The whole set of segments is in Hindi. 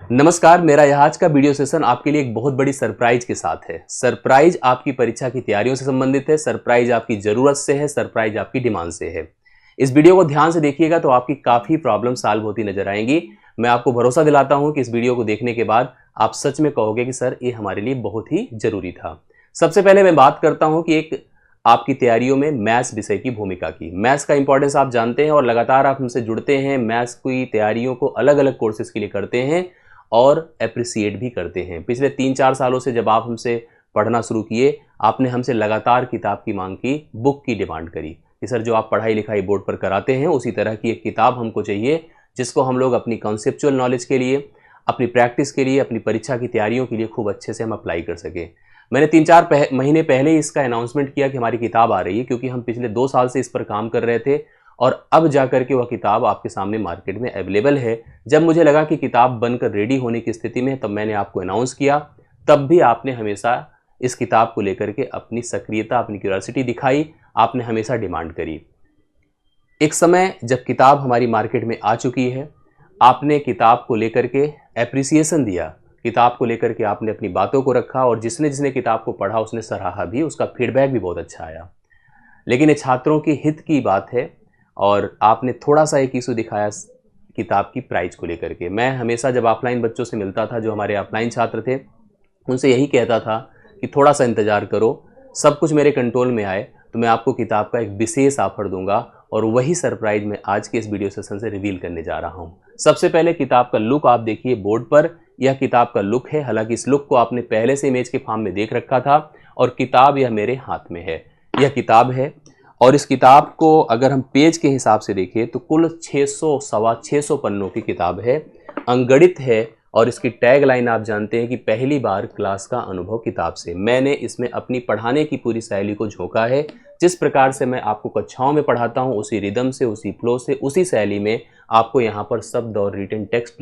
नमस्कार, मेरा यह आज का वीडियो सेशन आपके लिए एक बहुत बड़ी सरप्राइज के साथ है। सरप्राइज आपकी परीक्षा की तैयारियों से संबंधित है, सरप्राइज आपकी ज़रूरत से है, सरप्राइज आपकी डिमांड से है। इस वीडियो को ध्यान से देखिएगा तो आपकी काफ़ी प्रॉब्लम सॉल्व होती नजर आएंगी। मैं आपको भरोसा दिलाता हूं कि इस वीडियो को देखने के बाद आप सच में कहोगे कि सर ये हमारे लिए बहुत ही जरूरी था। सबसे पहले मैं बात करता हूँ कि एक आपकी तैयारियों में मैथ्स विषय की भूमिका की। मैथ्स का इंपॉर्टेंस आप जानते हैं और लगातार आप हमसे जुड़ते हैं, मैथ्स की तैयारियों को अलग अलग कोर्सेज के लिए करते हैं और अप्रिसिएट भी करते हैं। पिछले 3-4 सालों से जब आप हमसे पढ़ना शुरू किए, आपने हमसे लगातार किताब की मांग की, बुक की डिमांड करी कि सर जो आप पढ़ाई लिखाई बोर्ड पर कराते हैं उसी तरह की एक किताब हमको चाहिए जिसको हम लोग अपनी कॉन्सेप्चुअल नॉलेज के लिए, अपनी प्रैक्टिस के लिए, अपनी परीक्षा की तैयारियों के लिए खूब अच्छे से हम अप्लाई कर सकें। मैंने 3-4 महीने पहले ही इसका अनाउंसमेंट किया कि हमारी किताब आ रही है, क्योंकि हम पिछले 2 साल से इस पर काम कर रहे थे और अब जाकर के वह किताब आपके सामने मार्केट में अवेलेबल है। जब मुझे लगा कि किताब बनकर रेडी होने की स्थिति में है तब मैंने आपको अनाउंस किया। तब भी आपने हमेशा इस किताब को लेकर के अपनी सक्रियता, अपनी क्यूरियोसिटी दिखाई, आपने हमेशा डिमांड करी। एक समय जब किताब हमारी मार्केट में आ चुकी है, आपने किताब को लेकर के एप्रिसिएशन दिया, किताब को लेकर के आपने अपनी बातों को रखा और जिसने जिसने किताब को पढ़ा उसने सराहा भी, उसका फीडबैक भी बहुत अच्छा आया। लेकिन ये छात्रों की हित की बात है और आपने थोड़ा सा एक इशू दिखाया किताब की प्राइस को लेकर के। मैं हमेशा जब ऑफलाइन बच्चों से मिलता था, जो हमारे ऑफलाइन छात्र थे, उनसे यही कहता था कि थोड़ा सा इंतज़ार करो, सब कुछ मेरे कंट्रोल में आए तो मैं आपको किताब का एक विशेष ऑफर दूंगा और वही सरप्राइज मैं आज के इस वीडियो सेशन से रिवील करने जा रहा हूं। सबसे पहले किताब का लुक आप देखिए बोर्ड पर, यह किताब का लुक है। हालांकि इस लुक को आपने पहले से इमेज के फॉर्म में देख रखा था और किताब यह मेरे हाथ में है, यह किताब है। और इस किताब को अगर हम पेज के हिसाब से देखें तो कुल 600-625 पन्नों की किताब है, अंगणित है और इसकी टैग लाइन आप जानते हैं कि पहली बार क्लास का अनुभव किताब से। मैंने इसमें अपनी पढ़ाने की पूरी शैली को झोंका है। जिस प्रकार से मैं आपको कक्षाओं में पढ़ाता हूं, उसी रिदम से, उसी फ्लो से, उसी शैली में आपको यहाँ पर शब्द और रिटन टेक्स्ट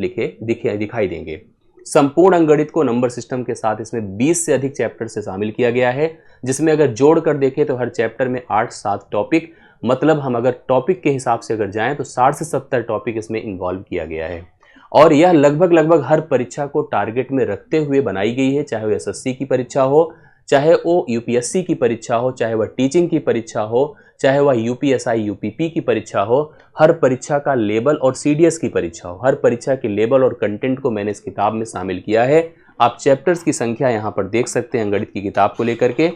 दिखाई देंगे। संपूर्ण अंगणित को नंबर सिस्टम के साथ इसमें 20 से अधिक चैप्टर से शामिल किया गया है, जिसमें अगर जोड़ कर देखें तो हर चैप्टर में 8-7 टॉपिक, मतलब हम अगर टॉपिक के हिसाब से अगर जाएं तो 60 से 70 टॉपिक इसमें इन्वॉल्व किया गया है। और यह लगभग हर परीक्षा को टारगेट में रखते हुए बनाई गई है, चाहे वो एसएससी की परीक्षा हो, चाहे वो यूपीएससी की परीक्षा हो, चाहे वह टीचिंग की परीक्षा हो, चाहे वह यूपीएसआई यूपीपी की परीक्षा हो। हर परीक्षा का लेबल और सीडीएस की परीक्षा हो, हर परीक्षा के लेबल और कंटेंट को मैंने इस किताब में शामिल किया है। आप चैप्टर्स की संख्या यहाँ पर देख सकते हैं अंगणित की किताब को लेकर के,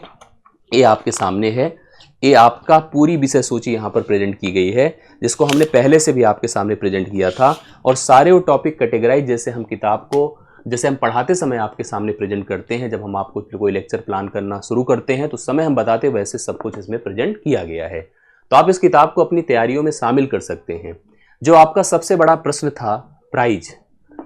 ये आपके सामने है। ये आपका पूरी विषय सूची यहाँ पर प्रेजेंट की गई है, जिसको हमने पहले से भी आपके सामने प्रेजेंट किया था। और सारे वो टॉपिक कैटेगराइज जैसे हम किताब को, जैसे हम पढ़ाते समय आपके सामने प्रेजेंट करते हैं, जब हम आपको कोई लेक्चर प्लान करना शुरू करते हैं तो समय हम बताते वैसे सब कुछ इसमें प्रेजेंट किया गया है। तो आप इस किताब को अपनी तैयारियों में शामिल कर सकते हैं। जो आपका सबसे बड़ा प्रश्न था, प्राइज,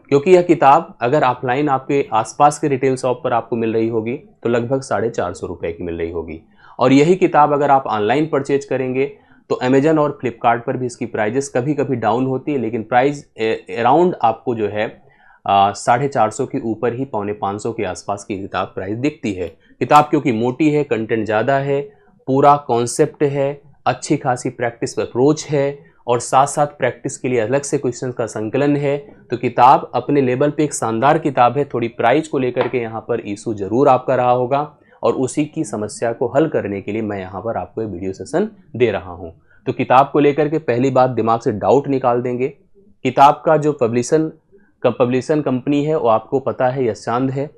क्योंकि यह किताब अगर ऑफलाइन आपके आसपास के रिटेल शॉप पर आपको मिल रही होगी तो लगभग 450 रुपये की मिल रही होगी। और यही किताब अगर आप ऑनलाइन परचेज करेंगे तो अमेजन और फ्लिपकार्ट पर भी इसकी प्राइजेस कभी कभी डाउन होती है, लेकिन प्राइस अराउंड आपको जो है 450 के ऊपर ही, 450 के आसपास की किताब प्राइस दिखती है। किताब क्योंकि मोटी है, कंटेंट ज़्यादा है, पूरा कॉन्सेप्ट है, अच्छी खासी प्रैक्टिस अप्रोच है और साथ साथ प्रैक्टिस के लिए अलग से क्वेश्चन का संकलन है। तो किताब अपने लेवल पे एक शानदार किताब है। थोड़ी प्राइस को लेकर के यहाँ पर इशू जरूर आपका रहा होगा और उसी की समस्या को हल करने के लिए मैं यहाँ पर आपको एक वीडियो सेशन दे रहा हूँ। तो किताब को लेकर के पहली बात दिमाग से डाउट निकाल देंगे। किताब का जो पब्लिशन कंपनी है वो आपको पता है, यशांद है,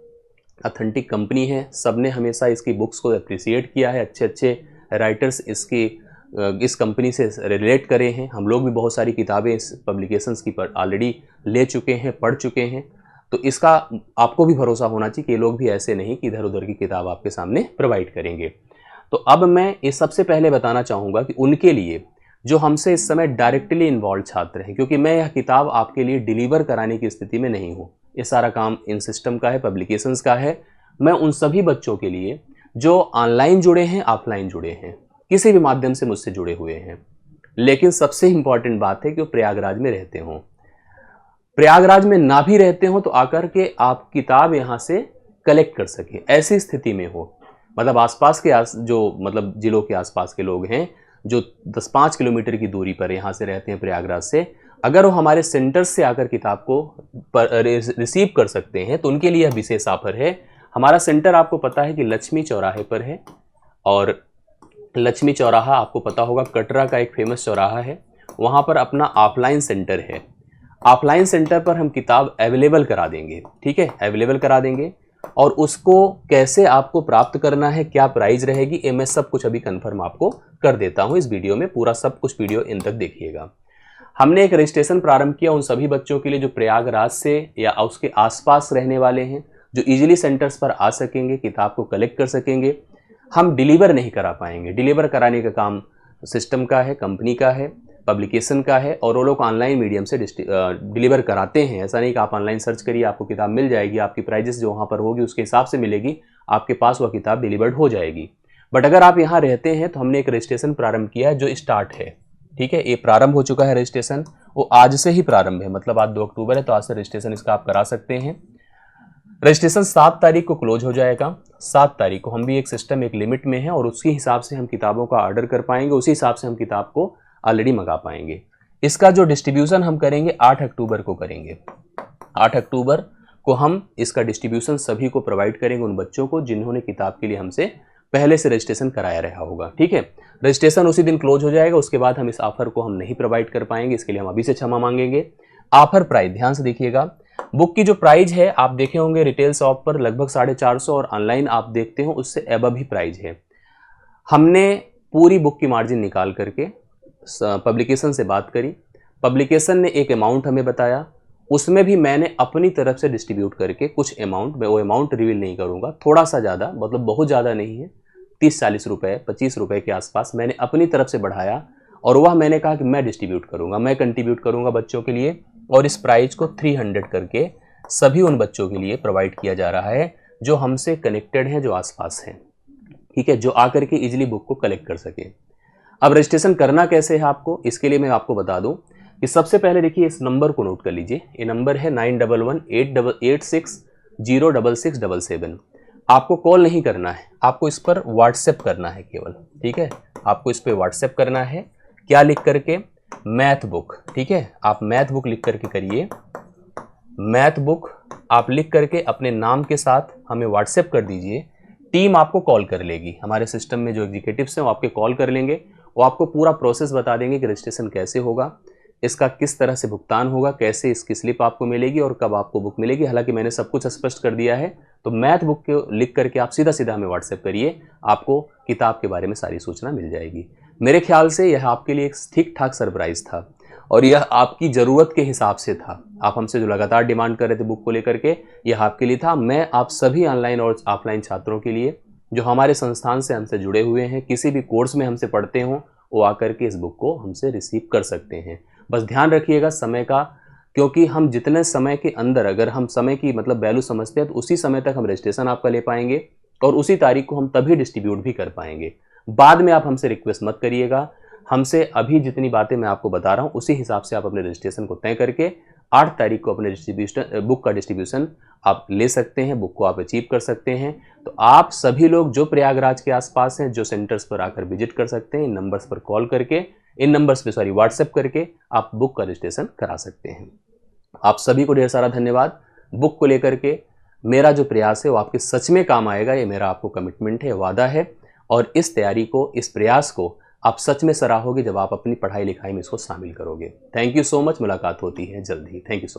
ऑथेंटिक कंपनी है। सबने हमेशा इसकी बुक्स को अप्रिसिएट किया है, अच्छे अच्छे राइटर्स इस कंपनी से रिलेट करे हैं। हम लोग भी बहुत सारी किताबें इस पब्लिकेशंस की पर ऑलरेडी ले चुके हैं, पढ़ चुके हैं। तो इसका आपको भी भरोसा होना चाहिए कि ये लोग भी ऐसे नहीं कि इधर उधर की किताब आपके सामने प्रोवाइड करेंगे। तो अब मैं ये सबसे पहले बताना चाहूँगा कि उनके लिए जो हमसे इस समय डायरेक्टली इन्वॉल्व छात्र हैं, क्योंकि मैं यह किताब आपके लिए डिलीवर कराने की स्थिति में नहीं हूँ, ये सारा काम इन सिस्टम का है, पब्लिकेशंस का है। मैं उन सभी बच्चों के लिए जो ऑनलाइन जुड़े हैं, ऑफलाइन जुड़े हैं, किसी भी माध्यम से मुझसे जुड़े हुए हैं, लेकिन सबसे इंपॉर्टेंट बात है कि वो प्रयागराज में रहते हों। प्रयागराज में ना भी रहते हो तो आकर के आप किताब यहाँ से कलेक्ट कर सके, ऐसी स्थिति में हो। मतलब आसपास के जो मतलब जिलों के आसपास के लोग हैं जो 10-5 किलोमीटर की दूरी पर यहाँ से रहते हैं प्रयागराज से, अगर वो हमारे सेंटर से आकर किताब को रिसीव कर सकते हैं तो उनके लिए यह विशेष ऑफर है। हमारा सेंटर आपको पता है कि लक्ष्मी चौराहे पर है, और लक्ष्मी चौराहा आपको पता होगा कटरा का एक फेमस चौराहा है, वहाँ पर अपना ऑफलाइन सेंटर है। ऑफलाइन सेंटर पर हम किताब अवेलेबल करा देंगे, ठीक है, अवेलेबल करा देंगे। और उसको कैसे आपको प्राप्त करना है, क्या प्राइस रहेगी, ये मैं सब कुछ अभी कंफर्म आपको कर देता हूँ इस वीडियो में। पूरा सब कुछ वीडियो इन तक देखिएगा। हमने एक रजिस्ट्रेशन प्रारंभ किया उन सभी बच्चों के लिए जो प्रयागराज से या उसके आसपास रहने वाले हैं, जो इजीली सेंटर्स पर आ सकेंगे, किताब को कलेक्ट कर सकेंगे। हम डिलीवर नहीं करा पाएंगे, डिलीवर कराने का काम सिस्टम का है, कंपनी का है, पब्लिकेशन का है, और वो लोग ऑनलाइन मीडियम से डिलीवर कराते हैं। ऐसा नहीं कि आप ऑनलाइन सर्च करिए आपको किताब मिल जाएगी, आपकी प्राइजेस जो वहाँ पर होगी उसके हिसाब से मिलेगी, आपके पास वह किताब डिलीवर्ड हो जाएगी। बट अगर आप यहाँ रहते हैं तो हमने एक रजिस्ट्रेशन प्रारंभ किया है जो स्टार्ट है, ठीक है, ये प्रारंभ हो चुका है रजिस्ट्रेशन, वो आज से ही प्रारंभ है, मतलब आज 2 अक्टूबर है तो आज से रजिस्ट्रेशन इसका आप करा सकते हैं। रजिस्ट्रेशन 7 तारीख को क्लोज हो जाएगा। 7 तारीख को हम भी एक सिस्टम, एक लिमिट में है, और उसके हिसाब से हम किताबों का ऑर्डर कर पाएंगे, उसी हिसाब से हम किताब को ऑलरेडी मंगा पाएंगे। इसका जो डिस्ट्रीब्यूशन हम करेंगे 8 अक्टूबर को करेंगे। 8 अक्टूबर को हम इसका डिस्ट्रीब्यूशन सभी को प्रोवाइड करेंगे, उन बच्चों को जिन्होंने किताब के लिए हमसे पहले से रजिस्ट्रेशन कराया रहा होगा, ठीक है। रजिस्ट्रेशन उसी दिन क्लोज हो जाएगा, उसके बाद हम इस ऑफर को हम नहीं प्रोवाइड कर पाएंगे, इसके लिए हम अभी से क्षमा मांगेंगे। ऑफर प्राइस ध्यान से देखिएगा। बुक की जो प्राइस है आप देखे होंगे रिटेल शॉप पर लगभग 450, और ऑनलाइन आप देखते हो उससे एबव ही प्राइस है। हमने पूरी बुक की मार्जिन निकाल करके पब्लिकेशन से बात करी, पब्लिकेशन ने एक अमाउंट हमें बताया, उसमें भी मैंने अपनी तरफ से डिस्ट्रीब्यूट करके कुछ अमाउंट, मैं वो अमाउंट रिवील नहीं करूंगा, थोड़ा सा ज़्यादा, मतलब बहुत ज़्यादा नहीं है, 30-40 रुपये, 25 रुपये के आसपास मैंने अपनी तरफ से बढ़ाया, और वह मैंने कहा कि मैं डिस्ट्रीब्यूट करूंगा, मैं कंट्रीब्यूट करूंगा बच्चों के लिए, और इस प्राइस को 300 करके सभी उन बच्चों के लिए प्रोवाइड किया जा रहा है जो हमसे कनेक्टेड हैं, जो आसपास हैं, ठीक है, जो आकर के इजीली बुक को कलेक्ट कर सके। अब रजिस्ट्रेशन करना कैसे है आपको, इसके लिए मैं आपको बता दूं कि सबसे पहले देखिए इस नंबर को नोट कर लीजिए, ये नंबर है 9118860677। आपको कॉल नहीं करना है, आपको इस पर व्हाट्सएप करना है केवल, ठीक है, आपको इस पर व्हाट्सएप करना है। क्या लिख करके, मैथ बुक, ठीक है, आप मैथ बुक लिख करके करिए, मैथ बुक आप लिख करके अपने नाम के साथ हमें व्हाट्सएप कर दीजिए। टीम आपको कॉल कर लेगी, हमारे सिस्टम में जो एग्जीक्यूटिव्स हैं वो आपके कॉल कर लेंगे, वो आपको पूरा प्रोसेस बता देंगे कि रजिस्ट्रेशन कैसे होगा, इसका किस तरह से भुगतान होगा, कैसे इसकी स्लिप आपको मिलेगी और कब आपको बुक मिलेगी। हालांकि मैंने सब कुछ स्पष्ट कर दिया है, तो मैथ बुक को लिख करके आप सीधा सीधा हमें व्हाट्सएप करिए, आपको किताब के बारे में सारी सूचना मिल जाएगी। मेरे ख्याल से यह आपके लिए एक ठीक ठाक सरप्राइज था, और यह आपकी ज़रूरत के हिसाब से था। आप हमसे जो लगातार डिमांड कर रहे थे बुक को लेकर के, यह आपके लिए था। मैं आप सभी ऑनलाइन और ऑफलाइन छात्रों के लिए जो हमारे संस्थान से हमसे जुड़े हुए हैं, किसी भी कोर्स में हमसे पढ़ते हों, वो आकर के इस बुक को हमसे रिसीव कर सकते हैं। बस ध्यान रखिएगा समय का, क्योंकि हम जितने समय के अंदर, अगर हम समय की मतलब वैल्यू समझते हैं, तो उसी समय तक हम रजिस्ट्रेशन आपका ले पाएंगे, और उसी तारीख को हम तभी डिस्ट्रीब्यूट भी कर पाएंगे। बाद में आप हमसे रिक्वेस्ट मत करिएगा, हमसे अभी जितनी बातें मैं आपको बता रहा हूँ उसी हिसाब से आप अपने रजिस्ट्रेशन को तय करके 8 तारीख को अपने बुक का डिस्ट्रीब्यूशन आप ले सकते हैं, बुक को आप अचीव कर सकते हैं। तो आप सभी लोग जो प्रयागराज के आसपास हैं, जो सेंटर्स पर आकर विजिट कर सकते हैं, इन नंबर्स पर कॉल करके, इन नंबर्स पे व्हाट्सएप करके आप बुक का रजिस्ट्रेशन करा सकते हैं। आप सभी को ढेर सारा धन्यवाद। बुक को लेकर के मेरा जो प्रयास है वो आपके सच में काम आएगा, ये मेरा आपको कमिटमेंट है, वादा है, और इस तैयारी को, इस प्रयास को आप सच में सराहोगे जब आप अपनी पढ़ाई लिखाई में इसको शामिल करोगे। Thank you so much. मुलाकात होती है जल्द ही। Thank you so much.